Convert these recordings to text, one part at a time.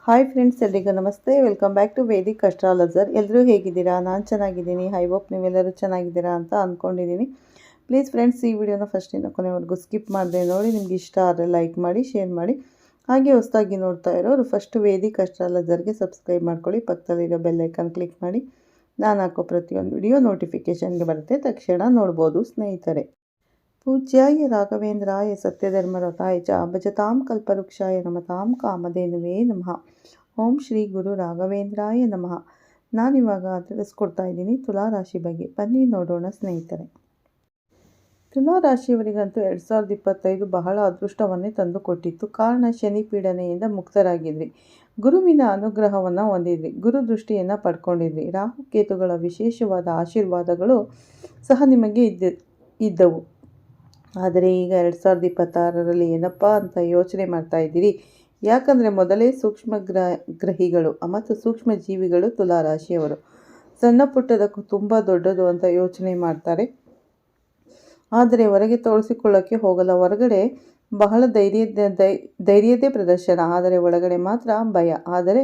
Hi friends, ಎಲ್ರಿಗೂ ನಮಸ್ತೆ. Welcome back to Vedic astrologer. ಎಲ್ಲರೂ ಹೇಗಿದ್ದೀರಾ? ನಾನು ಚೆನ್ನಾಗಿದ್ದೀನಿ. ಐ ಹೋಪ್ ನೀವೆಲ್ಲರೂ ಚೆನ್ನಾಗಿದ್ದೀರಾ ಅಂತ ಅಂದ್ಕೊಂಡಿದ್ದೀನಿ. ಪ್ಲೀಸ್ ಫ್ರೆಂಡ್ಸ್, ಈ ವಿಡಿಯೋನ ಫಸ್ಟಿಂದ ಕೊನೆವರೆಗೂ ಸ್ಕಿಪ್ ಮಾಡದೆ ನೋಡಿ. ನಿಮ್ಗೆ ಇಷ್ಟ ಆದರೆ ಲೈಕ್ ಮಾಡಿ, ಶೇರ್ ಮಾಡಿ. ಹಾಗೆ ಹೊಸದಾಗಿ ನೋಡ್ತಾ ಇರೋರು ಫಸ್ಟ್ ವೇದಿಕ್ ಅಸ್ಟ್ರಾಲಜರ್ಗೆ ಸಬ್ಸ್ಕ್ರೈಬ್ ಮಾಡ್ಕೊಳ್ಳಿ. ಪಕ್ಕದಲ್ಲಿರೋ ಬೆಲ್ ಐಕಾನ್ ಕ್ಲಿಕ್ ಮಾಡಿ. ನಾನು ಹಾಕೋ ಪ್ರತಿಯೊಂದು ವಿಡಿಯೋ ನೋಟಿಫಿಕೇಷನ್ಗೆ ಬರುತ್ತೆ, ತಕ್ಷಣ ನೋಡ್ಬೋದು ಸ್ನೇಹಿತರೆ. ಪೂಜ್ಯಾಯ ರಾಘವೇಂದ್ರಾಯ ಸತ್ಯಧರ್ಮರತಾಯ ಚ ಭಜತಾಂ ಕಲ್ಪವೃಕ್ಷಾಯ ನಮತಾಂ ಕಾಮಧೇನುವೇ ನಮಃ. ಓಂ ಶ್ರೀ ಗುರು ರಾಘವೇಂದ್ರಾಯ ನಮಃ. ನಾನಿವಾಗ ತಿಳಿಸ್ಕೊಡ್ತಾ ಇದ್ದೀನಿ ತುಲಾ ರಾಶಿ ಬಗ್ಗೆ. ಬನ್ನಿ ನೋಡೋಣ ಸ್ನೇಹಿತರೆ. ತುಲಾ ರಾಶಿಯವರಿಗಂತೂ 2025 ಬಹಳ ಅದೃಷ್ಟವನ್ನೇ ತಂದು ಕೊಟ್ಟಿತ್ತು. ಕಾರಣ ಶನಿ ಪೀಡನೆಯಿಂದ ಮುಕ್ತರಾಗಿದ್ರಿ, ಗುರುವಿನ ಅನುಗ್ರಹವನ್ನು ಹೊಂದಿದ್ರಿ, ಗುರು ದೃಷ್ಟಿಯನ್ನು ಪಡ್ಕೊಂಡಿದ್ರಿ. ರಾಹು ಕೇತುಗಳ ವಿಶೇಷವಾದ ಆಶೀರ್ವಾದಗಳು ಸಹ ನಿಮಗೆ ಇದ್ದವು. ಆದರೆ ಈಗ 2026ರಲ್ಲಿ ಏನಪ್ಪ ಅಂತ ಯೋಚನೆ ಮಾಡ್ತಾ ಇದ್ದೀರಿ. ಯಾಕಂದರೆ ಮೊದಲೇ ಸೂಕ್ಷ್ಮ ಗ್ರಹಿಗಳು ಮತ್ತು ಸೂಕ್ಷ್ಮ ಜೀವಿಗಳು ತುಲಾ ರಾಶಿಯವರು ಸಣ್ಣ ಪುಟ್ಟದಕ್ಕೂ ತುಂಬ ದೊಡ್ಡದು ಅಂತ ಯೋಚನೆ ಮಾಡ್ತಾರೆ. ಆದರೆ ಹೊರಗೆ ತೋರಿಸಿಕೊಳ್ಳೋಕ್ಕೆ ಹೋಗಲ್ಲ. ಹೊರಗಡೆ ಬಹಳ ಧೈರ್ಯದೇ ಪ್ರದರ್ಶನ, ಆದರೆ ಒಳಗಡೆ ಮಾತ್ರ ಭಯ. ಆದರೆ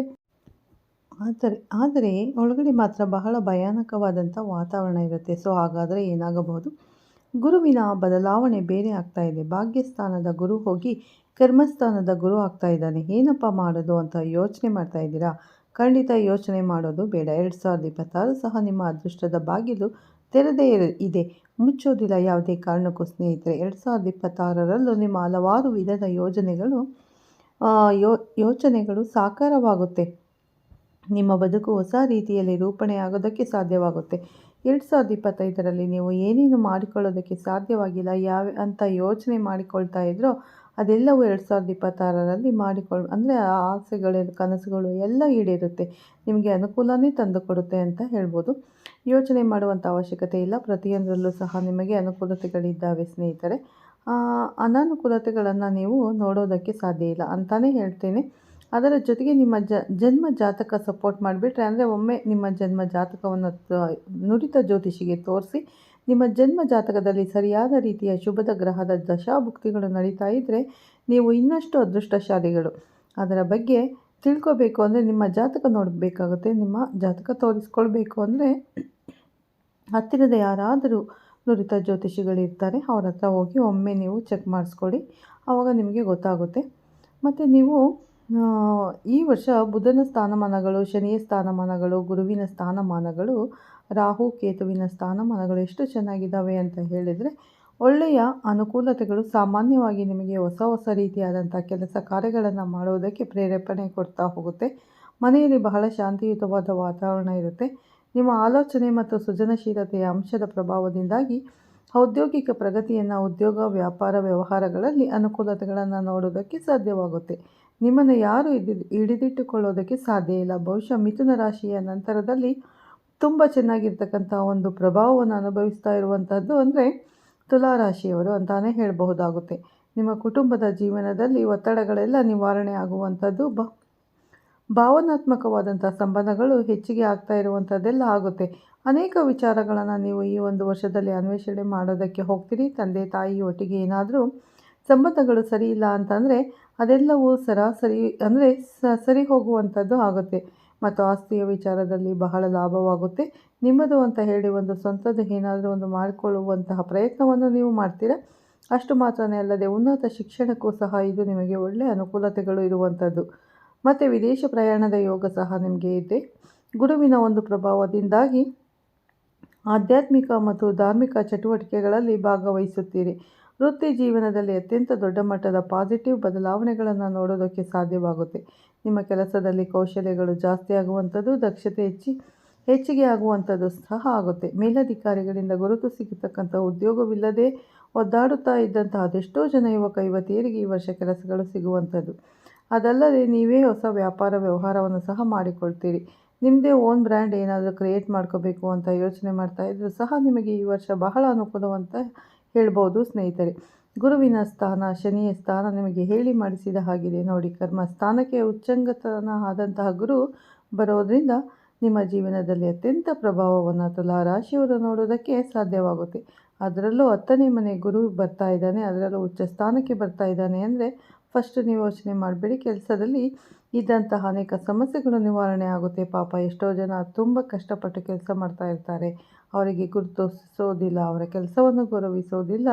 ಒಳಗಡೆ ಮಾತ್ರ ಬಹಳ ಭಯಾನಕವಾದಂಥ ವಾತಾವರಣ ಇರುತ್ತೆ. ಸೊ ಹಾಗಾದರೆ ಏನಾಗಬಹುದು? ಗುರುವಿನ ಬದಲಾವಣೆ ಬೇರೆ ಆಗ್ತಾ ಇದೆ. ಭಾಗ್ಯಸ್ಥಾನದ ಗುರು ಹೋಗಿ ಕರ್ಮಸ್ಥಾನದ ಗುರು ಆಗ್ತಾ ಇದ್ದಾನೆ. ಏನಪ್ಪ ಮಾಡೋದು ಅಂತ ಯೋಚನೆ ಮಾಡ್ತಾ ಇದ್ದೀರಾ? ಖಂಡಿತ ಯೋಚನೆ ಮಾಡೋದು ಬೇಡ. 2026 ಸಹ ನಿಮ್ಮ ಅದೃಷ್ಟದ ಬಾಗಿಲು ತೆರೆದೇ ಇದೆ, ಮುಚ್ಚೋದಿಲ್ಲ ಯಾವುದೇ ಕಾರಣಕ್ಕೂ ಸ್ನೇಹಿತರೆ. 2026ರಲ್ಲೂ ನಿಮ್ಮ ಹಲವಾರು ವಿಧದ ಯೋಚನೆಗಳು ಸಾಕಾರವಾಗುತ್ತೆ. ನಿಮ್ಮ ಬದುಕು ಹೊಸ ರೀತಿಯಲ್ಲಿ ರೂಪಣೆ ಆಗೋದಕ್ಕೆ ಸಾಧ್ಯವಾಗುತ್ತೆ. 2025ರಲ್ಲಿ ನೀವು ಏನೇನು ಮಾಡಿಕೊಳ್ಳೋದಕ್ಕೆ ಸಾಧ್ಯವಾಗಿಲ್ಲ ಅಂತ ಯೋಚನೆ ಮಾಡಿಕೊಳ್ತಾ ಇದ್ರೋ ಅದೆಲ್ಲವೂ 2026ರಲ್ಲಿ ಅಂದರೆ ಆಸೆಗಳು, ಕನಸುಗಳು ಎಲ್ಲ ಈಡೇರುತ್ತೆ. ನಿಮಗೆ ಅನುಕೂಲನೇ ತಂದುಕೊಡುತ್ತೆ ಅಂತ ಹೇಳ್ಬೋದು. ಯೋಚನೆ ಮಾಡುವಂಥ ಅವಶ್ಯಕತೆ ಇಲ್ಲ. ಪ್ರತಿಯೊಂದರಲ್ಲೂ ಸಹ ನಿಮಗೆ ಅನುಕೂಲತೆಗಳಿದ್ದಾವೆ ಸ್ನೇಹಿತರೆ. ಅನಾನುಕೂಲತೆಗಳನ್ನು ನೀವು ನೋಡೋದಕ್ಕೆ ಸಾಧ್ಯ ಇಲ್ಲ ಅಂತಲೇ ಹೇಳ್ತೇನೆ. ಅದರ ಜೊತೆಗೆ ನಿಮ್ಮ ಜನ್ಮ ಜಾತಕ ಸಪೋರ್ಟ್ ಮಾಡಿಬಿಟ್ರೆ, ಅಂದರೆ ಒಮ್ಮೆ ನಿಮ್ಮ ಜನ್ಮ ಜಾತಕವನ್ನು ನುರಿತ ಜ್ಯೋತಿಷಿಗೆ ತೋರಿಸಿ ನಿಮ್ಮ ಜನ್ಮ ಜಾತಕದಲ್ಲಿ ಸರಿಯಾದ ರೀತಿಯ ಶುಭದ ಗ್ರಹದ ದಶಾಭುಕ್ತಿಗಳು ನಡೀತಾ ಇದ್ದರೆ ನೀವು ಇನ್ನಷ್ಟು ಅದೃಷ್ಟಶಾಲಿಗಳು. ಅದರ ಬಗ್ಗೆ ತಿಳ್ಕೊಬೇಕು ಅಂದರೆ ನಿಮ್ಮ ಜಾತಕ ನೋಡಬೇಕಾಗುತ್ತೆ. ನಿಮ್ಮ ಜಾತಕ ತೋರಿಸ್ಕೊಳ್ಬೇಕು ಅಂದರೆ ಹತ್ತಿರದ ಯಾರಾದರೂ ನುರಿತ ಜ್ಯೋತಿಷಿಗಳಿರ್ತಾರೆ, ಅವ್ರ ಹತ್ರ ಹೋಗಿ ಒಮ್ಮೆ ನೀವು ಚೆಕ್ ಮಾಡಿಸ್ಕೊಳ್ಳಿ. ಆವಾಗ ನಿಮಗೆ ಗೊತ್ತಾಗುತ್ತೆ. ಮತ್ತು ನೀವು ಈ ವರ್ಷ ಬುಧನ ಸ್ಥಾನಮಾನಗಳು, ಶನಿಯ ಸ್ಥಾನಮಾನಗಳು, ಗುರುವಿನ ಸ್ಥಾನಮಾನಗಳು, ರಾಹು ಕೇತುವಿನ ಸ್ಥಾನಮಾನಗಳು ಎಷ್ಟು ಚೆನ್ನಾಗಿದ್ದಾವೆ ಅಂತ ಹೇಳಿದರೆ ಒಳ್ಳೆಯ ಅನುಕೂಲತೆಗಳು ಸಾಮಾನ್ಯವಾಗಿ ನಿಮಗೆ ಹೊಸ ರೀತಿಯಾದಂಥ ಕೆಲಸ ಕಾರ್ಯಗಳನ್ನು ಮಾಡುವುದಕ್ಕೆ ಪ್ರೇರೇಪಣೆ ಕೊಡ್ತಾ ಹೋಗುತ್ತೆ. ಮನೆಯಲ್ಲಿ ಬಹಳ ಶಾಂತಿಯುತವಾದ ವಾತಾವರಣ ಇರುತ್ತೆ. ನಿಮ್ಮ ಆಲೋಚನೆ ಮತ್ತು ಸೃಜನಶೀಲತೆಯ ಅಂಶದ ಪ್ರಭಾವದಿಂದಾಗಿ ಔದ್ಯೋಗಿಕ ಪ್ರಗತಿಯನ್ನು, ಉದ್ಯೋಗ ವ್ಯಾಪಾರ ವ್ಯವಹಾರಗಳಲ್ಲಿ ಅನುಕೂಲತೆಗಳನ್ನು ನೋಡೋದಕ್ಕೆ ಸಾಧ್ಯವಾಗುತ್ತೆ. ನಿಮ್ಮನ್ನು ಯಾರು ಹಿಡಿದಿಟ್ಟುಕೊಳ್ಳೋದಕ್ಕೆ ಸಾಧ್ಯ ಇಲ್ಲ. ಬಹುಶಃ ಮಿಥುನ ರಾಶಿಯ ನಂತರದಲ್ಲಿ ತುಂಬ ಚೆನ್ನಾಗಿರ್ತಕ್ಕಂಥ ಒಂದು ಪ್ರಭಾವವನ್ನು ಅನುಭವಿಸ್ತಾ ಇರುವಂಥದ್ದು ಅಂದರೆ ತುಲಾ ರಾಶಿಯವರು ಅಂತಾನೆ ಹೇಳಬಹುದಾಗುತ್ತೆ. ನಿಮ್ಮ ಕುಟುಂಬದ ಜೀವನದಲ್ಲಿ ಒತ್ತಡಗಳೆಲ್ಲ ನಿವಾರಣೆ ಆಗುವಂಥದ್ದು, ಭಾವನಾತ್ಮಕವಾದಂಥ ಸಂಬಂಧಗಳು ಹೆಚ್ಚಿಗೆ ಆಗ್ತಾ ಇರುವಂಥದ್ದೆಲ್ಲ ಆಗುತ್ತೆ. ಅನೇಕ ವಿಚಾರಗಳನ್ನು ನೀವು ಈ ಒಂದು ವರ್ಷದಲ್ಲಿ ಅನ್ವೇಷಣೆ ಮಾಡೋದಕ್ಕೆ ಹೋಗ್ತೀರಿ. ತಂದೆ ತಾಯಿ ಒಟ್ಟಿಗೆ ಏನಾದರೂ ಸಂಬಂಧಗಳು ಸರಿ ಇಲ್ಲ ಅಂತಂದರೆ ಅದೆಲ್ಲವೂ ಸರಿ ಹೋಗುವಂಥದ್ದು ಆಗುತ್ತೆ. ಮತ್ತು ಆಸ್ತಿಯ ವಿಚಾರದಲ್ಲಿ ಬಹಳ ಲಾಭವಾಗುತ್ತೆ. ನಿಮ್ಮದು ಅಂತ ಹೇಳಿ ಒಂದು ಸ್ವಂತದ್ದು ಏನಾದರೂ ಒಂದು ಮಾಡಿಕೊಳ್ಳುವಂತಹ ಪ್ರಯತ್ನವನ್ನು ನೀವು ಮಾಡ್ತೀರಾ. ಅಷ್ಟು ಮಾತ್ರನೇ ಅಲ್ಲದೆ ಉನ್ನತ ಶಿಕ್ಷಣಕ್ಕೂ ಸಹ ಇದು ನಿಮಗೆ ಒಳ್ಳೆಯ ಅನುಕೂಲತೆಗಳು ಇರುವಂಥದ್ದು. ಮತ್ತು ವಿದೇಶ ಪ್ರಯಾಣದ ಯೋಗ ಸಹ ನಿಮಗೆ ಇದೆ. ಗುರುವಿನ ಒಂದು ಪ್ರಭಾವದಿಂದಾಗಿ ಆಧ್ಯಾತ್ಮಿಕ ಮತ್ತು ಧಾರ್ಮಿಕ ಚಟುವಟಿಕೆಗಳಲ್ಲಿ ಭಾಗವಹಿಸುತ್ತೀರಿ. ವೃತ್ತಿ ಜೀವನದಲ್ಲಿ ಅತ್ಯಂತ ದೊಡ್ಡ ಮಟ್ಟದ ಪಾಸಿಟಿವ್ ಬದಲಾವಣೆಗಳನ್ನು ನೋಡೋದಕ್ಕೆ ಸಾಧ್ಯವಾಗುತ್ತೆ. ನಿಮ್ಮ ಕೆಲಸದಲ್ಲಿ ಕೌಶಲ್ಯಗಳು ಜಾಸ್ತಿ ಆಗುವಂಥದ್ದು, ದಕ್ಷತೆ ಹೆಚ್ಚಿಗೆ ಆಗುವಂಥದ್ದು ಸಹ ಆಗುತ್ತೆ. ಮೇಲಧಿಕಾರಿಗಳಿಂದ ಗುರುತು ಸಿಗತಕ್ಕಂಥ ಉದ್ಯೋಗವಿಲ್ಲದೆ ಒದ್ದಾಡುತ್ತಾ ಇದ್ದಂತಹ ಅದೆಷ್ಟೋ ಜನ ಯುವತಿಯರಿಗೆ ಈ ವರ್ಷ ಕೆಲಸಗಳು ಸಿಗುವಂಥದ್ದು. ಅದಲ್ಲದೆ ನೀವೇ ಹೊಸ ವ್ಯಾಪಾರ ವ್ಯವಹಾರವನ್ನು ಸಹ ಮಾಡಿಕೊಳ್ತೀರಿ. ನಿಮ್ಮದೇ ಓನ್ ಬ್ರ್ಯಾಂಡ್ ಏನಾದರೂ ಕ್ರಿಯೇಟ್ ಮಾಡ್ಕೋಬೇಕು ಅಂತ ಯೋಚನೆ ಮಾಡ್ತಾ ಇದ್ದರೂ ಸಹ ನಿಮಗೆ ಈ ವರ್ಷ ಬಹಳ ಅನುಕೂಲವಂತ ಹೇಳ್ಬೋದು ಸ್ನೇಹಿತರೆ. ಗುರುವಿನ ಸ್ಥಾನ, ಶನಿಯ ಸ್ಥಾನ ನಿಮಗೆ ಹೇಳಿ ಮಾಡಿಸಿದ ಹಾಗಿದೆ ನೋಡಿ. ಕರ್ಮ ಸ್ಥಾನಕ್ಕೆ ಉಚ್ಚಂಗತನ ಆದಂತಹ ಗುರು ಬರೋದರಿಂದ ನಿಮ್ಮ ಜೀವನದಲ್ಲಿ ಅತ್ಯಂತ ಪ್ರಭಾವವನ್ನು ತುಲಾ ರಾಶಿಯವರು ನೋಡೋದಕ್ಕೆ ಸಾಧ್ಯವಾಗುತ್ತೆ. ಅದರಲ್ಲೂ 10ನೇ ಮನೆ ಗುರು ಬರ್ತಾ ಇದ್ದಾನೆ, ಅದರಲ್ಲೂ ಉಚ್ಚ ಸ್ಥಾನಕ್ಕೆ ಬರ್ತಾ ಇದ್ದಾನೆ ಅಂದರೆ ಫಸ್ಟ್ ನೀವು ಯೋಚನೆ ಮಾಡಬೇಡಿ, ಕೆಲಸದಲ್ಲಿ ಇದ್ದಂತಹ ಅನೇಕ ಸಮಸ್ಯೆಗಳು ನಿವಾರಣೆ ಆಗುತ್ತೆ. ಪಾಪ ಎಷ್ಟೋ ಜನ ತುಂಬ ಕಷ್ಟಪಟ್ಟು ಕೆಲಸ ಮಾಡ್ತಾ ಇರ್ತಾರೆ. ಅವರಿಗೆ ಗುರುತಿಸೋದಿಲ್ಲ, ಅವರ ಕೆಲಸವನ್ನು ಗೌರವಿಸೋದಿಲ್ಲ.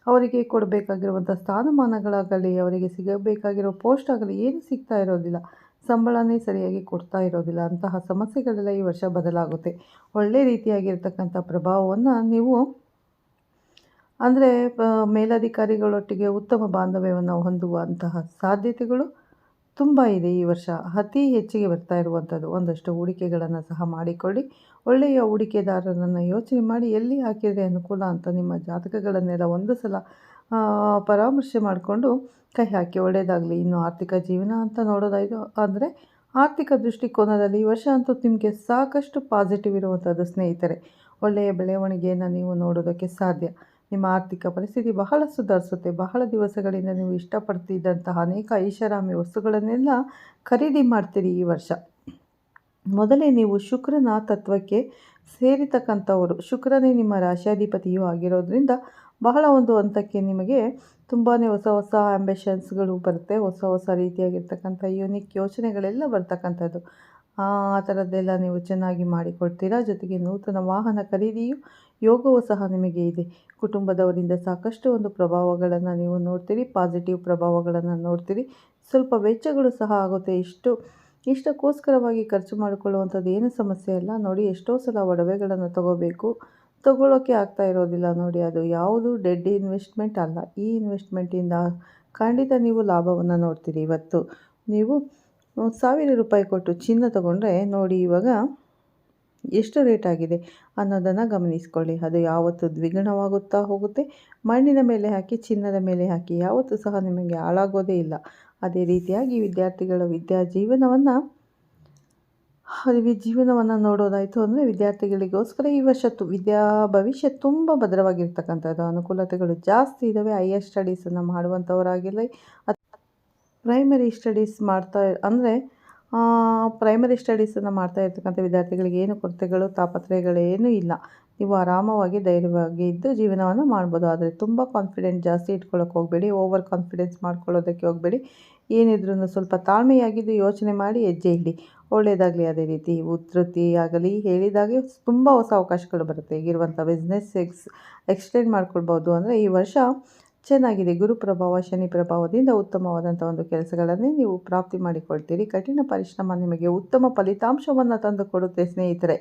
ಅವರಿಗೆ ಕೊಡಬೇಕಾಗಿರುವಂಥ ಸ್ಥಾನಮಾನಗಳಾಗಲಿ, ಅವರಿಗೆ ಸಿಗಬೇಕಾಗಿರೋ ಪೋಸ್ಟ್ ಆಗಲಿ ಏನೂ ಸಿಗ್ತಾ ಇರೋದಿಲ್ಲ. ಸಂಬಳನೇ ಸರಿಯಾಗಿ ಕೊಡ್ತಾ ಇರೋದಿಲ್ಲ. ಅಂತಹ ಸಮಸ್ಯೆಗಳೆಲ್ಲ ಈ ವರ್ಷ ಬದಲಾಗುತ್ತೆ. ಒಳ್ಳೆ ರೀತಿಯಾಗಿರ್ತಕ್ಕಂಥ ಪ್ರಭಾವವನ್ನು ನೀವು ಅಂದರೆ ಮೇಲಧಿಕಾರಿಗಳೊಟ್ಟಿಗೆ ಉತ್ತಮ ಬಾಂಧವ್ಯವನ್ನು ಹೊಂದುವಂತಹ ಸಾಧ್ಯತೆಗಳು ತುಂಬ ಇದೆ ಈ ವರ್ಷ. ಅತಿ ಹೆಚ್ಚಿಗೆ ಬರ್ತಾ ಇರುವಂಥದ್ದು. ಒಂದಷ್ಟು ಹೂಡಿಕೆಗಳನ್ನು ಸಹ ಮಾಡಿಕೊಳ್ಳಿ. ಒಳ್ಳೆಯ ಹೂಡಿಕೆದಾರರನ್ನು ಯೋಚನೆ ಮಾಡಿ ಎಲ್ಲಿ ಹಾಕಿದರೆ ಅನುಕೂಲ ಅಂತ ನಿಮ್ಮ ಜಾತಕಗಳನ್ನೆಲ್ಲ ಒಂದು ಸಲ ಪರಾಮರ್ಶೆ ಮಾಡಿಕೊಂಡು ಕೈ ಹಾಕಿ ಒಳ್ಳೆಯದಾಗಲಿ. ಇನ್ನು ಆರ್ಥಿಕ ಜೀವನ ಅಂತ ನೋಡೋದಾಯಿತು ಅಂದರೆ ಆರ್ಥಿಕ ದೃಷ್ಟಿಕೋನದಲ್ಲಿ ಈ ವರ್ಷ ಅಂತೂ ನಿಮಗೆ ಸಾಕಷ್ಟು ಪಾಸಿಟಿವ್ ಇರುವಂಥದ್ದು ಸ್ನೇಹಿತರೆ. ಒಳ್ಳೆಯ ಬೆಳವಣಿಗೆಯನ್ನು ನೀವು ನೋಡೋದಕ್ಕೆ ಸಾಧ್ಯ. ನಿಮ್ಮ ಆರ್ಥಿಕ ಪರಿಸ್ಥಿತಿ ಬಹಳ ಸುಧಾರಿಸುತ್ತೆ. ಬಹಳ ದಿವಸಗಳಿಂದ ನೀವು ಇಷ್ಟಪಡ್ತಿದ್ದಂತಹ ಅನೇಕ ಐಷಾರಾಮಿ ವಸ್ತುಗಳನ್ನೆಲ್ಲ ಖರೀದಿ ಮಾಡ್ತೀರಿ ಈ ವರ್ಷ. ಮೊದಲೇ ನೀವು ಶುಕ್ರನ ತತ್ವಕ್ಕೆ ಸೇರಿತಕ್ಕಂಥವರು. ಶುಕ್ರನೇ ನಿಮ್ಮ ರಾಶ್ಯಾಧಿಪತಿಯೂ ಆಗಿರೋದ್ರಿಂದ ಬಹಳ ಒಂದು ಹಂತಕ್ಕೆ ನಿಮಗೆ ತುಂಬಾ ಹೊಸ ಹೊಸ ಆ್ಯಂಬಿಷನ್ಸ್ಗಳು ಬರುತ್ತೆ. ಹೊಸ ಹೊಸ ರೀತಿಯಾಗಿರ್ತಕ್ಕಂಥ ಯೂನಿಕ್ ಯೋಚನೆಗಳೆಲ್ಲ ಬರ್ತಕ್ಕಂಥದ್ದು. ಆ ಥರದ್ದೆಲ್ಲ ನೀವು ಚೆನ್ನಾಗಿ ಮಾಡಿಕೊಡ್ತೀರಾ. ಜೊತೆಗೆ ನೂತನ ವಾಹನ ಖರೀದಿಯು ಯೋಗವೂ ಸಹ ನಿಮಗೆ ಇದೆ. ಕುಟುಂಬದವರಿಂದ ಸಾಕಷ್ಟು ಒಂದು ಪ್ರಭಾವಗಳನ್ನು ನೀವು ನೋಡ್ತೀರಿ, ಪಾಸಿಟಿವ್ ಪ್ರಭಾವಗಳನ್ನು ನೋಡ್ತೀರಿ. ಸ್ವಲ್ಪ ವೆಚ್ಚಗಳು ಸಹ ಆಗುತ್ತೆ. ಇಷ್ಟಕ್ಕೋಸ್ಕರವಾಗಿ ಖರ್ಚು ಮಾಡಿಕೊಳ್ಳುವಂಥದ್ದು ಏನು ಸಮಸ್ಯೆ ಇಲ್ಲ. ನೋಡಿ, ಎಷ್ಟೋ ಸಲ ಒಡವೆಗಳನ್ನು ತಗೊಳ್ಳೋಕ್ಕೆ ಆಗ್ತಾ ಇರೋದಿಲ್ಲ. ನೋಡಿ, ಅದು ಯಾವುದು ಡೆಡ್ ಇನ್ವೆಸ್ಟ್ಮೆಂಟ್ ಅಲ್ಲ. ಈ ಇನ್ವೆಸ್ಟ್ಮೆಂಟಿಂದ ಖಂಡಿತ ನೀವು ಲಾಭವನ್ನು ನೋಡ್ತೀರಿ. ಇವತ್ತು ನೀವು 1000 ರೂಪಾಯಿ ಕೊಟ್ಟು ಚಿನ್ನ ತಗೊಂಡ್ರೆ ನೋಡಿ ಇವಾಗ ಎಷ್ಟು ರೇಟ್ ಆಗಿದೆ ಅನ್ನೋದನ್ನು ಗಮನಿಸ್ಕೊಳ್ಳಿ. ಅದು ಯಾವತ್ತು ದ್ವಿಗುಣವಾಗುತ್ತಾ ಹೋಗುತ್ತೆ. ಮಣ್ಣಿನ ಮೇಲೆ ಹಾಕಿ, ಚಿನ್ನದ ಮೇಲೆ ಹಾಕಿ ಯಾವತ್ತೂ ಸಹ ನಿಮಗೆ ಹಾಳಾಗೋದೇ ಇಲ್ಲ. ಅದೇ ರೀತಿಯಾಗಿ ವಿದ್ಯಾರ್ಥಿಗಳ ಜೀವನವನ್ನು ನೋಡೋದಾಯಿತು ಅಂದರೆ ವಿದ್ಯಾರ್ಥಿಗಳಿಗೋಸ್ಕರ ಈ ವರ್ಷ ಭವಿಷ್ಯ ತುಂಬ ಭದ್ರವಾಗಿರ್ತಕ್ಕಂಥದ್ದು. ಅನುಕೂಲತೆಗಳು ಜಾಸ್ತಿ ಇದ್ದಾವೆ. ಹೈಯರ್ ಸ್ಟಡೀಸನ್ನು ಮಾಡುವಂಥವರಾಗಿರಲಿ, ಪ್ರೈಮರಿ ಸ್ಟಡೀಸನ್ನು ಮಾಡ್ತಾ ಇರ್ತಕ್ಕಂಥ ವಿದ್ಯಾರ್ಥಿಗಳಿಗೆ ಏನು ಕೊರತೆಗಳು, ತಾಪತ್ರಯಗಳೇನೂ ಇಲ್ಲ. ನೀವು ಆರಾಮವಾಗಿ ಧೈರ್ಯವಾಗಿ ಇದ್ದು ಜೀವನವನ್ನು ಮಾಡ್ಬೋದು. ಆದರೆ ತುಂಬ ಕಾನ್ಫಿಡೆಂಟ್ ಜಾಸ್ತಿ ಇಟ್ಕೊಳ್ಳೋಕೆ ಹೋಗಬೇಡಿ. ಓವರ್ ಕಾನ್ಫಿಡೆನ್ಸ್ ಮಾಡ್ಕೊಳ್ಳೋದಕ್ಕೆ ಹೋಗಬೇಡಿ. ಏನಿದ್ರೂ ಸ್ವಲ್ಪ ತಾಳ್ಮೆಯಾಗಿದ್ದು ಯೋಚನೆ ಮಾಡಿ ಹೆಜ್ಜೆ ಇಡಿ. ಒಳ್ಳೆಯದಾಗಲಿ. ಅದೇ ರೀತಿ ವೃತ್ತಿ ಆಗಲಿ ಹೇಳಿದಾಗೆ ತುಂಬ ಹೊಸ ಅವಕಾಶಗಳು ಬರುತ್ತೆ. ಈಗಿರುವಂಥ ಬಿಸ್ನೆಸ್ ಎಕ್ಸ್ಟೆಂಡ್ ಮಾಡ್ಕೊಳ್ಬೋದು. ಅಂದರೆ ಈ ವರ್ಷ ಚೆನ್ನಾಗಿದೆ. ಗುರು ಪ್ರಭಾವ, ಶನಿ ಪ್ರಭಾವದಿಂದ ಉತ್ತಮವಾದಂಥ ಒಂದು ಕೆಲಸಗಳನ್ನೇ ನೀವು ಪ್ರಾಪ್ತಿ ಮಾಡಿಕೊಳ್ತೀರಿ. ಕಠಿಣ ಪರಿಶ್ರಮ ನಿಮಗೆ ಉತ್ತಮ ಫಲಿತಾಂಶವನ್ನು ತಂದು ಕೊಡುತ್ತೆ ಸ್ನೇಹಿತರೆ.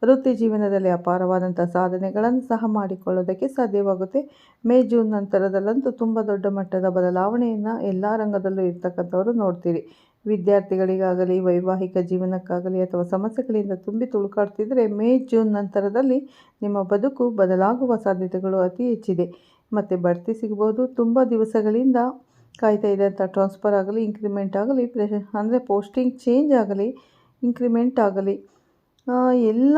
ವೃತ್ತಿ ಜೀವನದಲ್ಲಿ ಅಪಾರವಾದಂಥ ಸಾಧನೆಗಳನ್ನು ಸಹ ಮಾಡಿಕೊಳ್ಳೋದಕ್ಕೆ ಸಾಧ್ಯವಾಗುತ್ತೆ. ಮೇ ಜೂನ್ ನಂತರದಲ್ಲಂತೂ ತುಂಬ ದೊಡ್ಡ ಮಟ್ಟದ ಬದಲಾವಣೆಯನ್ನು ಎಲ್ಲ ರಂಗದಲ್ಲೂ ಇರ್ತಕ್ಕಂಥವರು ನೋಡ್ತೀರಿ. ವಿದ್ಯಾರ್ಥಿಗಳಿಗಾಗಲಿ, ವೈವಾಹಿಕ ಜೀವನಕ್ಕಾಗಲಿ ಅಥವಾ ಸಮಸ್ಯೆಗಳಿಂದ ತುಂಬಿ ತುಳುಕಾಡ್ತಿದ್ರೆ ಮೇ ಜೂನ್ ನಂತರದಲ್ಲಿ ನಿಮ್ಮ ಬದುಕು ಬದಲಾಗುವ ಸಾಧ್ಯತೆಗಳು ಅತಿ ಹೆಚ್ಚಿದೆ. ಮತ್ತು ಬಡ್ತಿ ಸಿಗ್ಬೋದು. ತುಂಬ ದಿವಸಗಳಿಂದ ಕಾಯ್ತಾ ಇದ್ದಂಥ ಟ್ರಾನ್ಸ್ಫರ್ ಆಗಲಿ, ಇನ್ಕ್ರಿಮೆಂಟ್ ಆಗಲಿ, ಅಂದರೆ ಪೋಸ್ಟಿಂಗ್ ಚೇಂಜ್ ಆಗಲಿ, ಇನ್ಕ್ರಿಮೆಂಟ್ ಆಗಲಿ ಎಲ್ಲ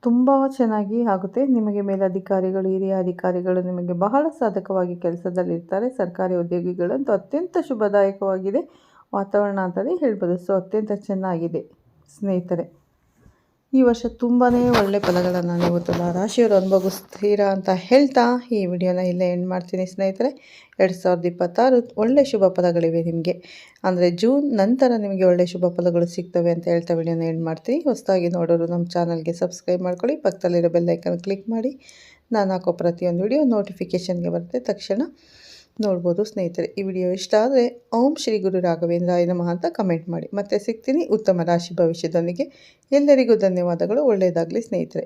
ತುಂಬ ಚೆನ್ನಾಗಿ ಆಗುತ್ತೆ. ನಿಮಗೆ ಮೇಲಧಿಕಾರಿಗಳು, ಹಿರಿಯ ಅಧಿಕಾರಿಗಳು ನಿಮಗೆ ಬಹಳ ಸಾಧಕವಾಗಿ ಕೆಲಸದಲ್ಲಿರ್ತಾರೆ. ಸರ್ಕಾರಿ ಉದ್ಯೋಗಿಗಳಂತೂ ಅತ್ಯಂತ ಶುಭದಾಯಕವಾಗಿದೆ ವಾತಾವರಣ ಅಂತಲೇ ಹೇಳ್ಬೋದು. ಅತ್ಯಂತ ಚೆನ್ನಾಗಿದೆ ಸ್ನೇಹಿತರೆ. ಈ ವರ್ಷ ತುಂಬಾ ಒಳ್ಳೆ ಫಲಗಳನ್ನು ನೀವು ತುಲಾ ರಾಶಿಯವರು ಅನುಭವಿಸ್ತೀರಾ ಅಂತ ಹೇಳ್ತಾ ಈ ವಿಡಿಯೋನ ಇಲ್ಲೇ ಎಂಡ್ ಮಾಡ್ತೀನಿ ಸ್ನೇಹಿತರೆ. 2026 ಒಳ್ಳೆ ಶುಭ ಫಲಗಳಿವೆ ನಿಮಗೆ. ಅಂದರೆ ಜೂನ್ ನಂತರ ನಿಮಗೆ ಒಳ್ಳೆ ಶುಭ ಫಲಗಳು ಸಿಗ್ತವೆ ಅಂತ ಹೇಳ್ತಾ ವಿಡಿಯೋನ ಎಂಡ್ ಮಾಡ್ತೀನಿ. ಹೊಸದಾಗಿ ನೋಡೋರು ನಮ್ಮ ಚಾನಲ್ಗೆ ಸಬ್ಸ್ಕ್ರೈಬ್ ಮಾಡ್ಕೊಳ್ಳಿ. ಪಕ್ಕದಲ್ಲಿರೋ ಬೆಲ್ ಐಕನ್ ಕ್ಲಿಕ್ ಮಾಡಿ. ನಾನು ಹಾಕೋ ಪ್ರತಿಯೊಂದು ವಿಡಿಯೋ ನೋಟಿಫಿಕೇಷನ್ಗೆ ಬರುತ್ತೆ, ತಕ್ಷಣ ನೋಡ್ಬೋದು ಸ್ನೇಹಿತರೆ. ಈ ವಿಡಿಯೋ ಇಷ್ಟ ಆದರೆ ಓಂ ಶ್ರೀ ಗುರು ರಾಘವೇಂದ್ರಾಯ ನಮಃ ಅಂತ ಕಮೆಂಟ್ ಮಾಡಿ. ಮತ್ತೆ ಸಿಗ್ತೀನಿ ಉತ್ತಮ ರಾಶಿ ಭವಿಷ್ಯದೊಂದಿಗೆ. ಎಲ್ಲರಿಗೂ ಧನ್ಯವಾದಗಳು. ಒಳ್ಳೆಯದಾಗಲಿ ಸ್ನೇಹಿತರೆ.